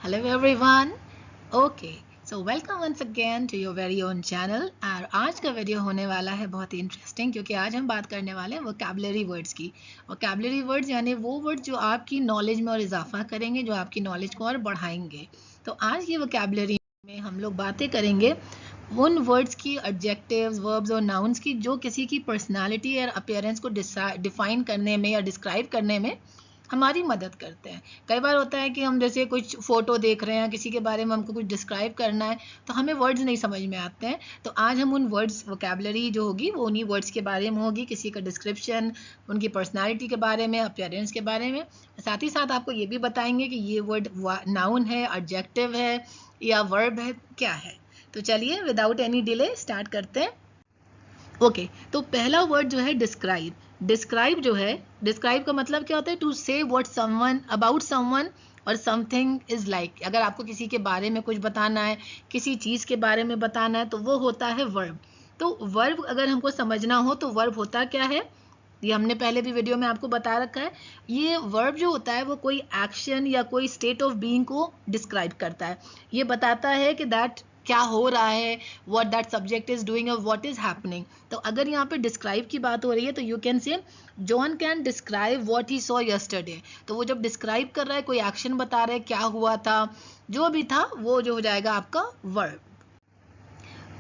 Hello everyone. Okay, so welcome once again to your very own channel. और आज का video होने वाला है बहुत ही इंटरेस्टिंग क्योंकि आज हम बात करने वाले हैं वोकैबुलरी वर्ड्स की। वोकैबुलरी वर्ड्स यानी वो वर्ड जो आपकी नॉलेज में और इजाफा करेंगे, जो आपकी नॉलेज को और बढ़ाएंगे। तो आज ये वोकैबुलरी में हम लोग बातें करेंगे उन वर्ड्स की, एडजेक्टिव्स, वर्ब्स और नाउन्स की जो किसी की पर्सनालिटी और अपीयरेंस को डिफाइन करने में या डिस्क्राइब करने में हमारी मदद करते हैं। कई बार होता है कि हम जैसे कुछ फोटो देख रहे हैं, किसी के बारे में हमको कुछ डिस्क्राइब करना है, तो हमें वर्ड्स नहीं समझ में आते हैं। तो आज हम उन वर्ड्स, वोकैबुलरी जो होगी वो उन्हीं वर्ड्स के बारे में होगी, किसी का डिस्क्रिप्शन, उनकी पर्सनालिटी के बारे में, अपीयरेंस के बारे में। साथ ही साथ आपको ये भी बताएंगे कि ये वर्ड नाउन है, एडजेक्टिव है या वर्ब है, क्या है। तो चलिए विदाउट एनी डिले स्टार्ट करते हैं। ओके, तो पहला वर्ड जो है डिस्क्राइब। डिस्क्राइब जो है, डिस्क्राइब का मतलब क्या होता है? टू से व्हाट समवन अबाउट समवन और समथिंग इज लाइक। अगर आपको किसी के बारे में कुछ बताना है, किसी चीज़ के बारे में बताना है, तो वो होता है वर्ब। तो वर्ब अगर हमको समझना हो तो वर्ब होता क्या है, ये हमने पहले भी वीडियो में आपको बता रखा है। ये वर्ब जो होता है वो कोई एक्शन या कोई स्टेट ऑफ बीइंग को डिस्क्राइब करता है। ये बताता है कि दैट क्या हो रहा है, what that subject is doing और व्हाट इज हैपनिंग। तो अगर यहाँ पे डिस्क्राइब की बात हो रही है तो you can say John can describe what he saw yesterday. तो वो जब डिस्क्राइब कर रहा है, कोई एक्शन बता रहा है, क्या हुआ था, जो भी था, वो जो हो जाएगा आपका वर्ब।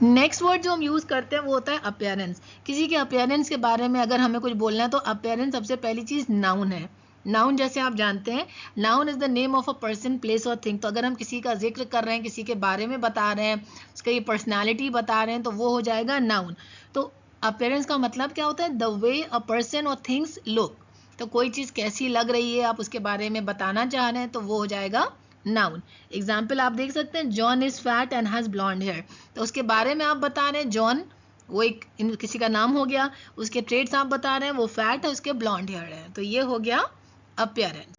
नेक्स्ट वर्ड जो हम यूज करते हैं वो होता है अपीयरेंस। किसी के अपीयरेंस के बारे में अगर हमें कुछ बोलना है तो अपीयरेंस सबसे पहली चीज नाउन है। नाउन जैसे आप जानते हैं, noun is the name of a person, place और थिंग। तो अगर हम किसी का जिक्र कर रहे हैं, किसी के बारे में बता रहे हैं, उसकी पर्सनैलिटी बता रहे हैं, तो वो हो जाएगा नाउन। तो अपीयरेंस का मतलब क्या होता है? द वे अ पर्सन और थिंग्स लुक। तो कोई चीज कैसी लग रही है, आप उसके बारे में बताना चाह रहे हैं, तो वो हो जाएगा नाउन। एग्जाम्पल आप देख सकते हैं, John is fat and has blonde hair. तो उसके बारे में आप बता रहे हैं जॉन, वो एक किसी का नाम हो गया। उसके ट्रेड्स आप बता रहे हैं, वो फैट है, उसके ब्लॉन्ड हेयर है। तो ये हो गया अपीयरेंस।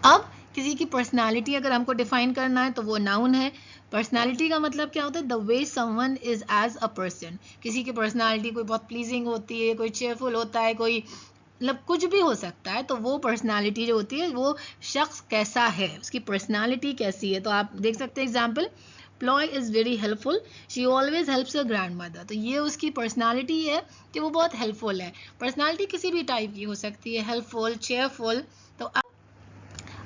अब किसी की पर्सनालिटी अगर हमको डिफाइन करना है तो वो नाउन है। पर्सनालिटी का मतलब क्या होता है? The way someone is as a person. किसी की पर्सनालिटी कोई बहुत प्लीजिंग होती है, कोई चेयरफुल होता है, कोई मतलब कुछ भी हो सकता है। तो वो पर्सनालिटी जो होती है, वो शख्स कैसा है, उसकी पर्सनालिटी कैसी है। तो आप देख सकते हैं example, ploy is very helpful, she always helps your grand mother. तो ये उसकी पर्सनालिटी है कि वो बहुत हेल्पफुल है। पर्सनालिटी किसी भी टाइप की हो सकती है, हेल्पफुल, चेयरफुल। तो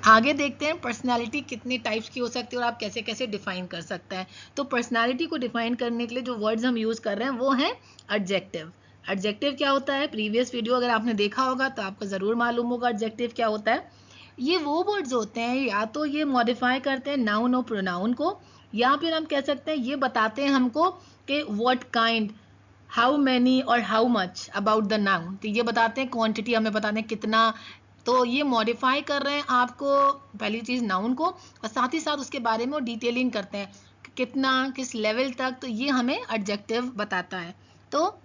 आगे देखते हैं पर्सनालिटी कितनी टाइप्स की हो सकती है और आप कैसे कैसे डिफाइन कर सकते हैं। तो पर्सनालिटी को डिफाइन करने के लिए जो वर्ड्स हम यूज कर रहे हैं वो है एडजेक्टिव। एडजेक्टिव क्या होता है? प्रीवियस वीडियो अगर आपने देखा होगा तो आपको ज़रूर मालूम होगा एडजेक्टिव क्या होता है। ये वो वर्ड्स होते हैं, या तो ये मॉडिफाई करते हैं नाउन और प्रोनाउन को, या फिर हम कह सकते हैं ये बताते हैं हमको कि व्हाट काइंड, हाउ मैनी और how much about the noun. तो ये बताते हैं क्वांटिटी, हमें बताते हैं कितना। तो ये मॉडिफाई कर रहे हैं आपको, पहली चीज नाउन को, और साथ ही साथ उसके बारे में डिटेलिंग करते हैं कितना, किस लेवल तक। तो ये हमें एडजेक्टिव बताता है। तो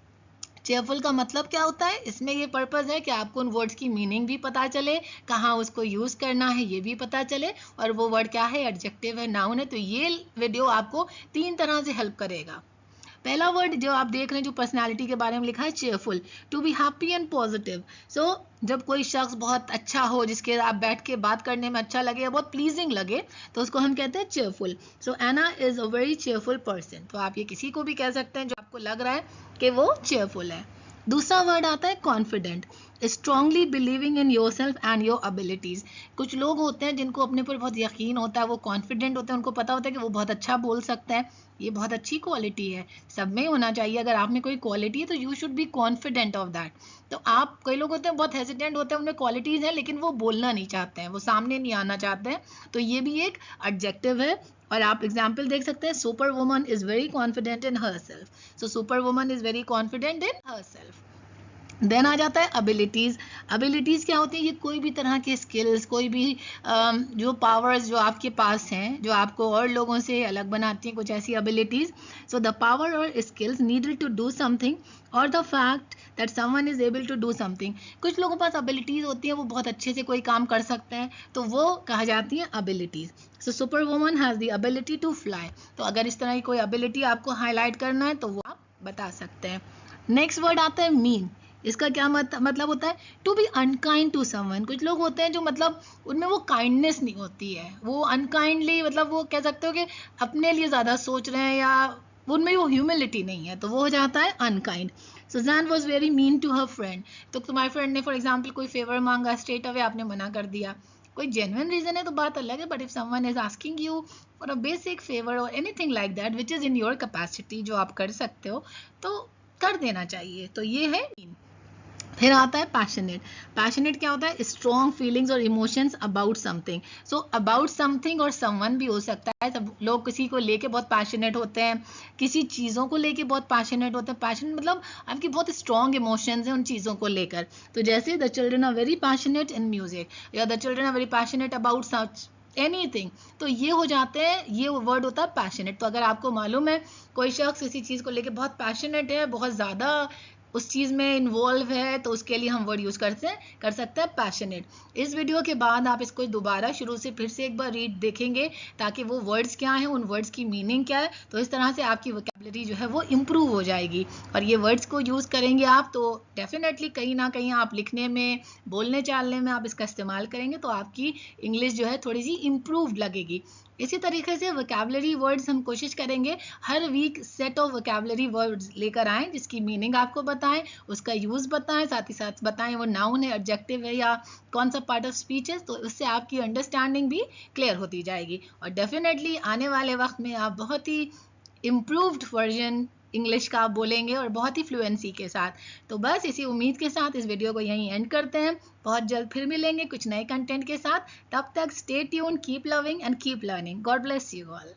चेयरफुल का मतलब क्या होता है? इसमें ये पर्पस है कि आपको उन वर्ड्स की मीनिंग भी पता चले, कहाँ उसको यूज करना है ये भी पता चले, और वो वर्ड क्या है? एडजेक्टिव है, नाउन है। तो ये वीडियो आपको 3 तरह से हेल्प करेगा। पहला वर्ड जो आप देख रहे हैं, जो पर्सनालिटी के बारे में लिखा है, cheerful, to be happy and positive. So जब कोई शख्स बहुत अच्छा हो, जिसके आप बैठ के बात करने में अच्छा लगे या बहुत प्लीजिंग लगे, तो उसको हम कहते हैं cheerful. So Anna is a very cheerful person. तो आप ये किसी को भी कह सकते हैं जो आपको लग रहा है कि वो चेयरफुल है। दूसरा वर्ड आता है confident, strongly believing in your self and your abilities. कुछ लोग होते हैं जिनको अपने पर बहुत यकीन होता है, वो कॉन्फिडेंट होते हैं, उनको पता होता है कि वो बहुत अच्छा बोल सकते हैं। ये बहुत अच्छी क्वालिटी है, सब में होना चाहिए। अगर आप में कोई क्वालिटी है तो you should be confident of that. तो आप, कई लोग होते हैं बहुत हेजिटेंट होते हैं, उनमें क्वालिटीज हैं लेकिन वो बोलना नहीं चाहते हैं, वो सामने नहीं आना चाहते हैं। तो ये भी एक एडजेक्टिव है। और आप एग्जाम्पल देख सकते हैं, super woman is very confident in herself. So super woman is very confident in herself. Then आ जाता है एबिलिटीज़। एबिलिटीज़ क्या होती है? ये कोई भी तरह के स्किल्स, कोई भी जो पावर्स जो आपके पास हैं, जो आपको और लोगों से अलग बनाती हैं, कुछ ऐसी एबिलिटीज़। सो द पावर और skills needed to do something, और the fact that someone is able to do something. कुछ लोगों के पास एबिलिटीज़ होती हैं, वो बहुत अच्छे से कोई काम कर सकते हैं, तो वो कहा जाती हैं abilities. So super woman has the ability to fly. तो अगर इस तरह की कोई एबिलिटी आपको हाईलाइट करना है तो वो आप बता सकते हैं। नेक्स्ट वर्ड आता है मीन। इसका क्या मतलब होता है, to be unkind to someone. कुछ लोग होते हैं जो मतलब उनमें वो काइंडनेस नहीं होती है, वो अनकाइंडली, मतलब वो कह सकते हो कि अपने लिए ज़्यादा सोच रहे हैं, या उनमें वो ह्यूमिलिटी नहीं है, तो वो हो जाता है unkind. Susan was very mean to her friend. तो तुम्हारे फ्रेंड ने फॉर एग्जाम्पल कोई फेवर मांगा, स्ट्रेट अवे आपने मना कर दिया। कोई जेन्युइन रीजन है तो बात अलग है, but if someone is asking you for a basic favour और anything like that which is in your capacity, जो आप कर सकते हो, तो कर देना चाहिए। तो ये है। फिर आता है पैशनेट। पैशनेट क्या होता है, स्ट्रॉन्ग फीलिंग्स और emotions about something. So about something और समवन भी हो सकता है। सब लोग किसी को लेके बहुत पैशनेट होते हैं, किसी चीज़ों को लेके बहुत पैशनेट होते हैं। पैशनेट मतलब आपकी बहुत स्ट्रॉन्ग इमोशंस हैं उन चीज़ों को लेकर। तो जैसे the children are very passionate in music, या the children are very passionate about such anything, तो ये हो जाते हैं, ये वर्ड होता है पैशनेट। तो अगर आपको मालूम है कोई शख्स किसी चीज़ को लेके बहुत पैशनेट है, बहुत ज़्यादा उस चीज़ में इन्वॉल्व है, तो उसके लिए हम वर्ड यूज़ कर सकते हैं पैशनेट। इस वीडियो के बाद आप इसको दोबारा शुरू से फिर से एक बार रीड देखेंगे, ताकि वो वर्ड्स क्या हैं, उन वर्ड्स की मीनिंग क्या है, तो इस तरह से आपकी वोकैबुलरी जो है वो इम्प्रूव हो जाएगी। और ये वर्ड्स को यूज़ करेंगे आप, तो डेफिनेटली कहीं ना कहीं आप लिखने में, बोलने चालने में आप इसका इस्तेमाल करेंगे, तो आपकी इंग्लिश जो है थोड़ी सी इम्प्रूव लगेगी। इसी तरीके से वोकैबुलरी वर्ड्स हम कोशिश करेंगे हर week set of vocabulary words लेकर आएँ, जिसकी मीनिंग आपको बताएं, उसका यूज़ बताएं, साथ ही साथ बताएं वो नाउन है, एडजेक्टिव है, या कौन सा पार्ट ऑफ स्पीच है। तो उससे आपकी अंडरस्टैंडिंग भी क्लियर होती जाएगी, और डेफिनेटली आने वाले वक्त में आप बहुत ही इम्प्रूव्ड वर्जन इंग्लिश का बोलेंगे, और बहुत ही फ्लुएंसी के साथ। तो बस इसी उम्मीद के साथ इस वीडियो को यहीं एंड करते हैं। बहुत जल्द फिर मिलेंगे कुछ नए कंटेंट के साथ। तब तक stay tuned, keep loving and keep learning. God bless you all.